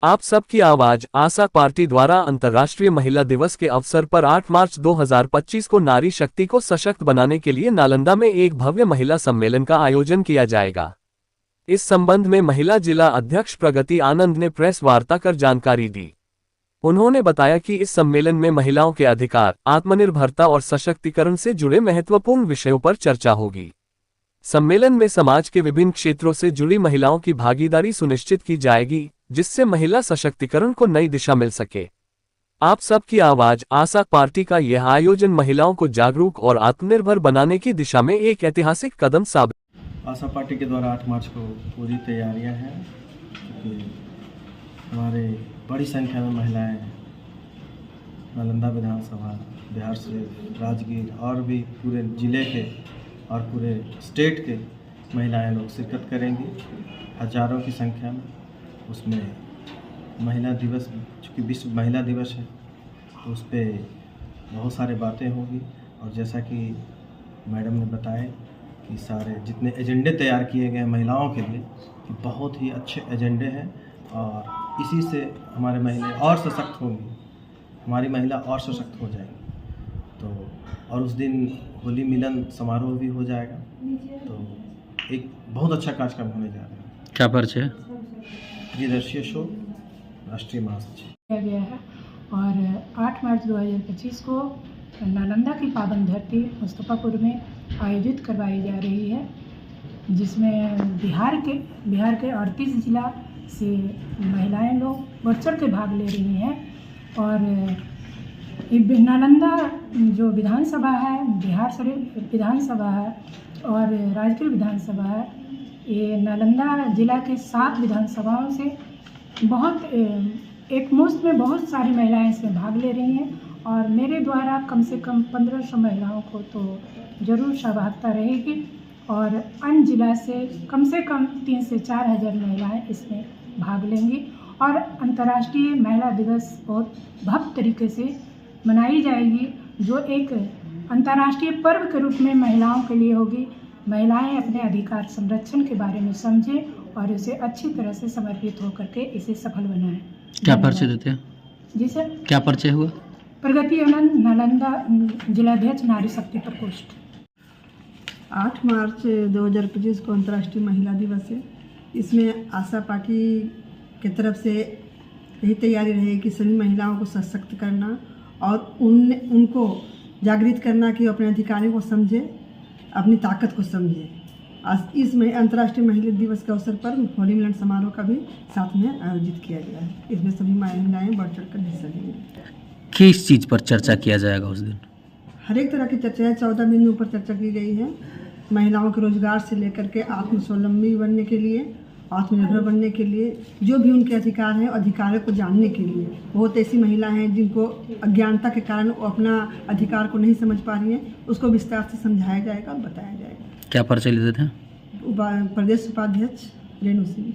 आप सबकी आवाज आशा पार्टी द्वारा अंतर्राष्ट्रीय महिला दिवस के अवसर पर 8 मार्च 2025 को नारी शक्ति को सशक्त बनाने के लिए नालंदा में एक भव्य महिला सम्मेलन का आयोजन किया जाएगा। इस संबंध में महिला जिला अध्यक्ष प्रगति आनंद ने प्रेस वार्ता कर जानकारी दी। उन्होंने बताया कि इस सम्मेलन में महिलाओं के अधिकार, आत्मनिर्भरता और सशक्तिकरण से जुड़े महत्वपूर्ण विषयों पर चर्चा होगी। सम्मेलन में समाज के विभिन्न क्षेत्रों से जुड़ी महिलाओं की भागीदारी सुनिश्चित की जाएगी, जिससे महिला सशक्तिकरण को नई दिशा मिल सके। आप सबकी आवाज आशा पार्टी का यह आयोजन महिलाओं को जागरूक और आत्मनिर्भर बनाने की दिशा में एक ऐतिहासिक कदम साबित। आशा पार्टी के द्वारा 8 मार्च को पूरी तैयारियां हैं, क्योंकि हमारे बड़ी संख्या में महिलाएं नालंदा विधानसभा, बिहार से राजगीर और भी पूरे ज़िले के और पूरे स्टेट के महिलाएं लोग शिरकत करेंगी, हजारों की संख्या में। उसमें महिला दिवस, चूँकि विश्व महिला दिवस है, तो उस पर बहुत सारे बातें होगी। और जैसा कि मैडम ने बताया कि सारे जितने एजेंडे तैयार किए गए हैं महिलाओं के लिए, कि बहुत ही अच्छे एजेंडे हैं और इसी से हमारे महिलाएं और सशक्त होंगी, हमारी महिला और सशक्त हो जाएगी। तो और उस दिन होली मिलन समारोह भी हो जाएगा, तो एक बहुत अच्छा कार्यक्रम होने जा रहा है। क्या परिचय? प्रियदर्शी शो राष्ट्रीय महासचिव किया गया है और 8 मार्च 2025 को नालंदा की पावन धरती मुस्तफ़ापुर में आयोजित करवाई जा रही है, जिसमें बिहार के 38 जिला से महिलाएं लोग बढ़ चढ़ के भाग ले रही हैं। और नालंदा जो विधानसभा है, बिहार शरीफ विधानसभा है और राजगीर विधानसभा है, ये नालंदा जिला के 7 विधानसभाओं से बहुत एक मुश्त में बहुत सारी महिलाएं इसमें भाग ले रही हैं। और मेरे द्वारा कम से कम 1500 महिलाओं को तो ज़रूर सहभागिता रहेगी और अन्य जिला से कम 3 से 4 हज़ार महिलाएं इसमें भाग लेंगी। और अंतर्राष्ट्रीय महिला दिवस बहुत भव्य तरीके से मनाई जाएगी, जो एक अंतर्राष्ट्रीय पर्व के रूप में महिलाओं के लिए होगी। महिलाएं अपने अधिकार संरक्षण के बारे में समझें और इसे अच्छी तरह से समर्पित होकर के इसे सफल बनाएं। क्या परिचय देते हैं? जी सर। क्या परिचय हुआ? प्रगति आनंद, नालंदा जिलाध्यक्ष नारी शक्ति प्रकोष्ठ। 8 मार्च 2025 को अंतर्राष्ट्रीय महिला दिवस है। इसमें आशा पार्टी की तरफ से यही तैयारी रहेगी कि सभी महिलाओं को सशक्त करना और उनको जागृत करना कि अपने अधिकारों को समझे, अपनी ताकत को समझे। आज इस अंतर्राष्ट्रीय महिला दिवस के अवसर पर होली मिलन समारोह का भी साथ में आयोजित किया गया है। इसमें सभी महिलाएं बढ़ चढ़ कर हिस्सा लेंगी। किस चीज़ पर चर्चा किया जाएगा उस दिन? हर एक तरह की चर्चा है, 14 बिंदुओं पर चर्चा की गई है। महिलाओं के रोजगार से लेकर के आत्मस्वावलंबी बनने के लिए, आत्मनिर्भर बनने के लिए, जो भी उनके अधिकार हैं, अधिकारों को जानने के लिए। बहुत ऐसी महिलाएं हैं जिनको अज्ञानता के कारण वो अपना अधिकार को नहीं समझ पा रही हैं, उसको विस्तार से समझाया जाएगा और बताया जाएगा। क्या परिचय लेते थे? प्रदेश उपाध्यक्ष रेणु सिंह।